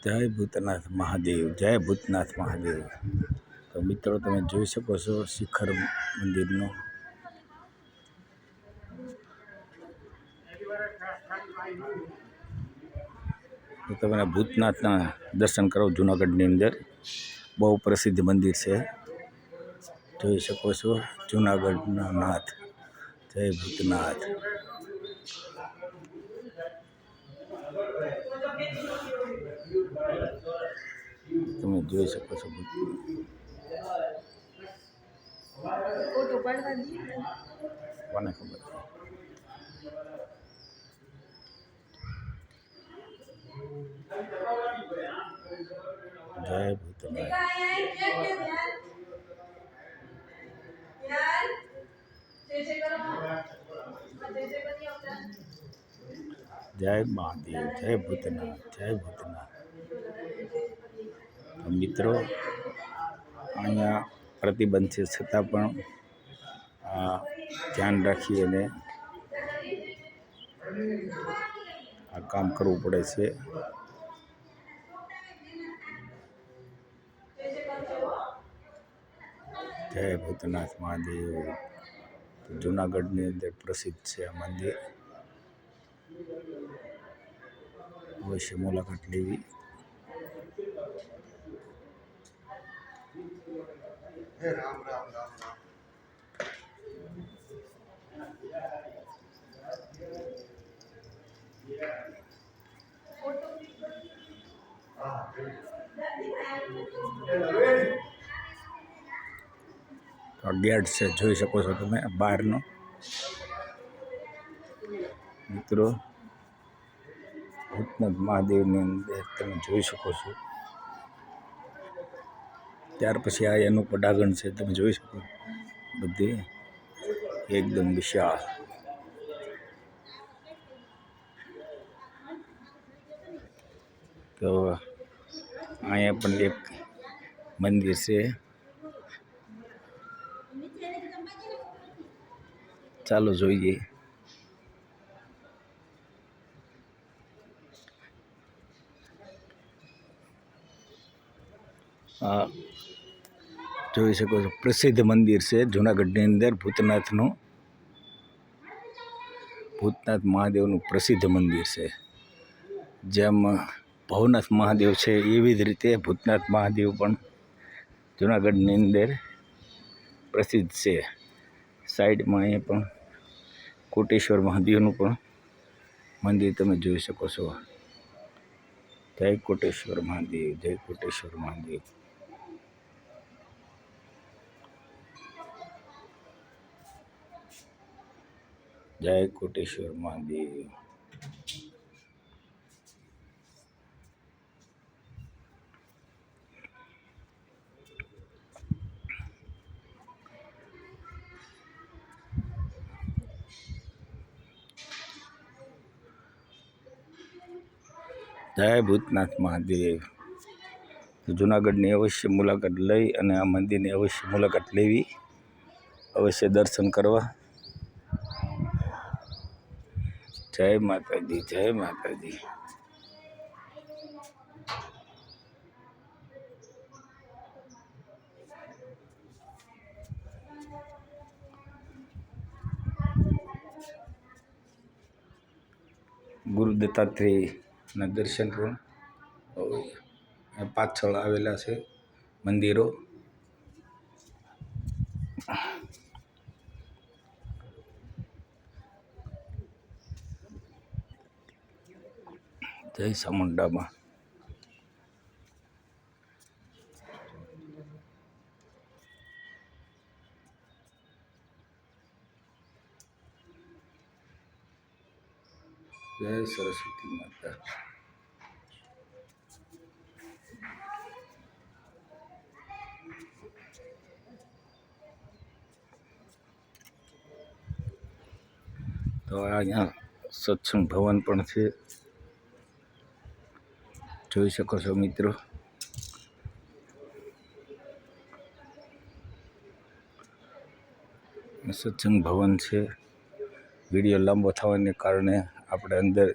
જય ભૂતનાથ મહાદેવ, જય ભૂતનાથ મહાદેવ। તો મિત્રો તમે જોઈ શકો છો શિખર મંદિરનો તો તમે ભૂતનાથના દર્શન કરો। જૂનાગઢની અંદર બહુ પ્રસિદ્ધ મંદિર છે, જોઈ શકો છો જૂનાગઢના નાથ, જય ભૂતનાથ। તમે જોઈ શકો છો કોને ખબર જય ભૂતનાથ, જય મહાદેવ, જય ભૂતનાથ, જય ભૂતનાથ। મિત્રો અહીંયા પ્રતિબંધ છે છતાં પણ ધ્યાન રાખી અને આ કામ કરવું પડે છે। જય ભૂતનાથ મહાદેવ। જૂનાગઢની અંદર પ્રસિદ્ધ છે આ મંદિર, અવશ્ય મુલાકાત લેવી। રામ રામ રામ રામ। તો ગેટ છે, જોઈ શકો છો તમે બહારનો। મિત્રો ભૂતનાથ મહાદેવની અંદર તમે જોઈ શકો છો। ત્યાર પછી આ એનું પડાગણ છે, તમે જોઈ શકો બધી એકદમ વિશાળ। તો અહીંયા પણ એક મંદિર છે, ચાલો જોઈએ। આ જોઈ શકો છો પ્રસિદ્ધ મંદિર છે જૂનાગઢની અંદર ભૂતનાથનું, ભૂતનાથ મહાદેવનું પ્રસિદ્ધ મંદિર છે। જેમ ભવનાથ મહાદેવ છે એવી જ રીતે ભૂતનાથ મહાદેવ પણ જૂનાગઢની અંદર પ્રસિદ્ધ છે। સાઈડમાં અહીંયા પણ કોટેશ્વર મહાદેવનું પણ મંદિર તમે જોઈ શકો છો। જય કોટેશ્વર મહાદેવ, જય કોટેશ્વર મહાદેવ। જય કોટેશ્વર મહાદેવ। જય ભૂતનાથ મહાદેવ। જૂનાગઢની અવશ્ય મુલાકાત લઈ અને આ મંદિરની અવશ્ય મુલાકાત લેવી, અવશ્ય દર્શન કરવા। જય માતાજી, જય માતાજી। ગુરુ દત્તાત્રેયના દર્શન પણ પાછળ આવેલા છે મંદિરો। જય ચામુંડામાં। જય સરસ્વતી માતા। તો અહીંયા સત્સંગ ભવન પણ છે, જોઈ શકો છો મિત્રો। સત્સંગ ભવન છે। વિડીયો લાંબો થવાને કારણે આપણે અંદર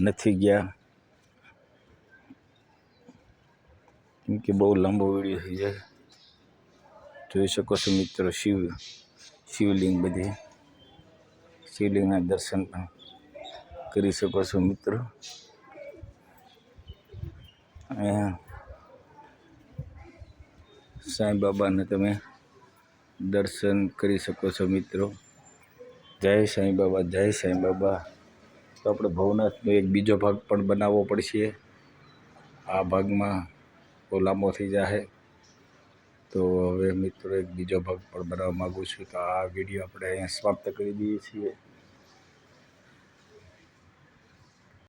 નથી ગયા, કેમ કે બહુ લાંબો વિડીયો થઈ જાય. જોઈ શકો છો મિત્રો, શિવલિંગ બધી, શિવલિંગના દર્શન પણ કરી શકો છો મિત્રો. અહીંયા સાંઈ બાબાને તમે દર્શન કરી શકો છો મિત્રો. જય સાંઈ બાબા, જય સાંઈ બાબા. તો આપણે ભવનાથનો એક બીજો ભાગ પણ બનાવવો પડશે. આ ભાગમાં બહુ લાંબો થઈ જાય, તો હવે મિત્રો એક બીજો ભાગ પણ બનાવવા માગું છું. તો આ વિડીયો આપણે અહીંયા સમાપ્ત કરી દઈએ છીએ.